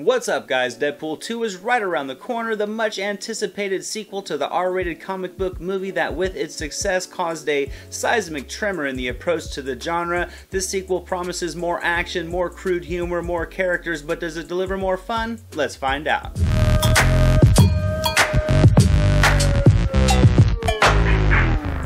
What's up guys, Deadpool 2 is right around the corner, the much anticipated sequel to the R-rated comic book movie that with its success caused a seismic tremor in the approach to the genre. This sequel promises more action, more crude humor, more characters, but does it deliver more fun? Let's find out.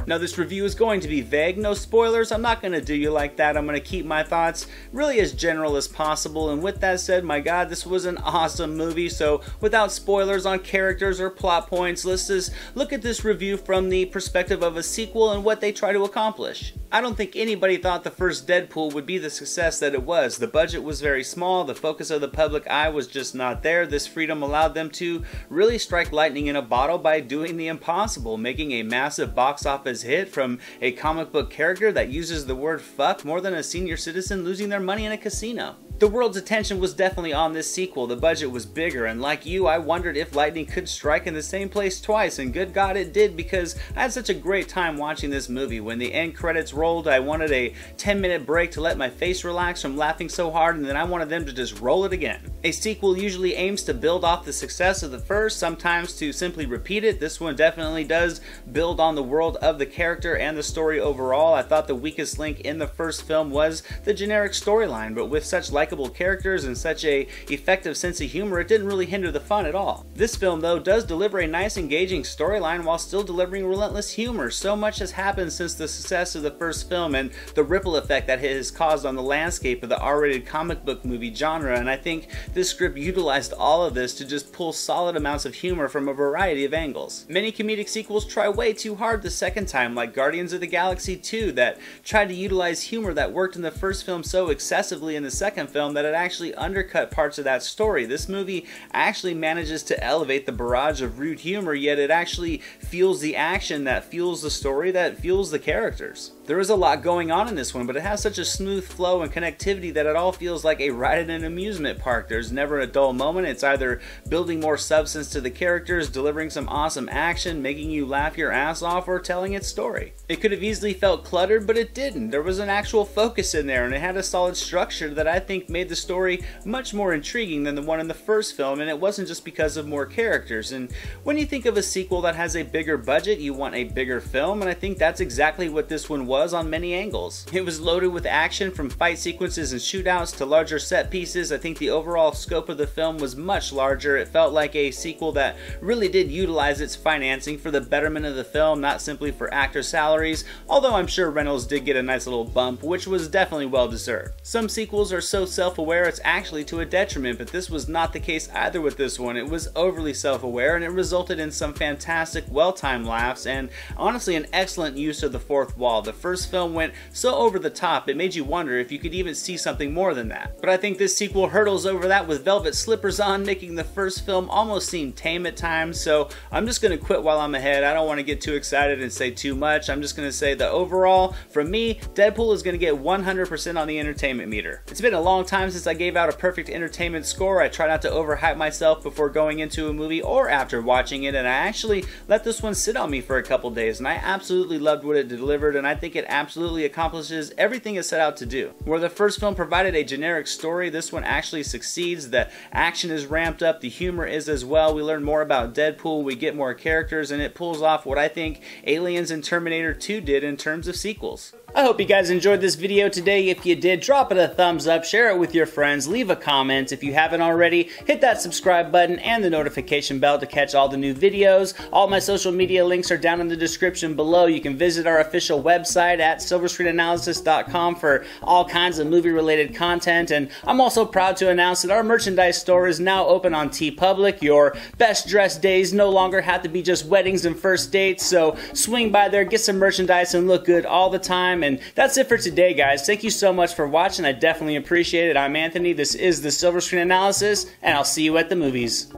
Now this review is going to be vague, no spoilers. I'm not going to do you like that. I'm going to keep my thoughts really as general as possible, and with that said, my god, this was an awesome movie. So without spoilers on characters or plot points, let's just look at this review from the perspective of a sequel and what they try to accomplish. I don't think anybody thought the first Deadpool would be the success that it was. The budget was very small, the focus of the public eye was just not there. This freedom allowed them to really strike lightning in a bottle by doing the impossible, making a massive box office hit from a comic book character that uses the word fuck more than a senior citizen losing their money in a casino. The world's attention was definitely on this sequel. The budget was bigger, and like you, I wondered if lightning could strike in the same place twice, and good God it did, because I had such a great time watching this movie. When the end credits rolled, I wanted a 10-minute break to let my face relax from laughing so hard, and then I wanted them to just roll it again. A sequel usually aims to build off the success of the first, sometimes to simply repeat it. This one definitely does build on the world of the character and the story overall. I thought the weakest link in the first film was the generic storyline, but with such likable characters and such a effective sense of humor, it didn't really hinder the fun at all. This film though does deliver a nice engaging storyline while still delivering relentless humor. So much has happened since the success of the first film and the ripple effect that it has caused on the landscape of the R-rated comic book movie genre, and I think this script utilized all of this to just pull solid amounts of humor from a variety of angles. Many comedic sequels try way too hard the second time, like Guardians of the Galaxy 2, that tried to utilize humor that worked in the first film so excessively in the second film that it actually undercut parts of that story. This movie actually manages to elevate the barrage of rude humor, yet it actually fuels the action that fuels the story, that fuels the characters. There is a lot going on in this one, but it has such a smooth flow and connectivity that it all feels like a ride at an amusement park. There's never a dull moment. It's either building more substance to the characters, delivering some awesome action, making you laugh your ass off, or telling its story. It could have easily felt cluttered, but it didn't. There was an actual focus in there, and it had a solid structure that I think made the story much more intriguing than the one in the first film, and it wasn't just because of more characters. And when you think of a sequel that has a bigger budget, you want a bigger film, and I think that's exactly what this one was on many angles. It was loaded with action, from fight sequences and shootouts to larger set pieces. I think the overall scope of the film was much larger. It felt like a sequel that really did utilize its financing for the betterment of the film, not simply for actor salaries, although I'm sure Reynolds did get a nice little bump, which was definitely well deserved. Some sequels are so self-aware it's actually to a detriment, but this was not the case either with this one. It was overly self-aware, and it resulted in some fantastic, well-timed laughs, and honestly an excellent use of the fourth wall. The first film went so over the top it made you wonder if you could even see something more than that. But I think this sequel hurdles over that with velvet slippers on, making the first film almost seem tame at times, so I'm just going to quit while I'm ahead. I don't want to get too excited and say too much. I'm just going to say that overall, for me, Deadpool is going to get 100% on the entertainment meter. It's been a long time since I gave out a perfect entertainment score. I try not to overhype myself before going into a movie or after watching it, and I actually let this one sit on me for a couple days, and I absolutely loved what it delivered, and I think it absolutely accomplishes everything it set out to do. Where the first film provided a generic story, this one actually succeeds. The action is ramped up, the humor is as well. We learn more about Deadpool, we get more characters, and it pulls off what I think Aliens and Terminator 2 did in terms of sequels. I hope you guys enjoyed this video today. If you did, drop it a thumbs up, share it with your friends, leave a comment. If you haven't already, hit that subscribe button and the notification bell to catch all the new videos. All my social media links are down in the description below. You can visit our official website at silverscreenanalysis.com for all kinds of movie-related content, and I'm also proud to announce that our merchandise store is now open on TeePublic. Your best dressed days no longer have to be just weddings and first dates, so swing by there, get some merchandise, and look good all the time. And that's it for today, guys. Thank you so much for watching. I definitely appreciate it. I'm Anthony. This is the Silver Screen Analysis, and I'll see you at the movies.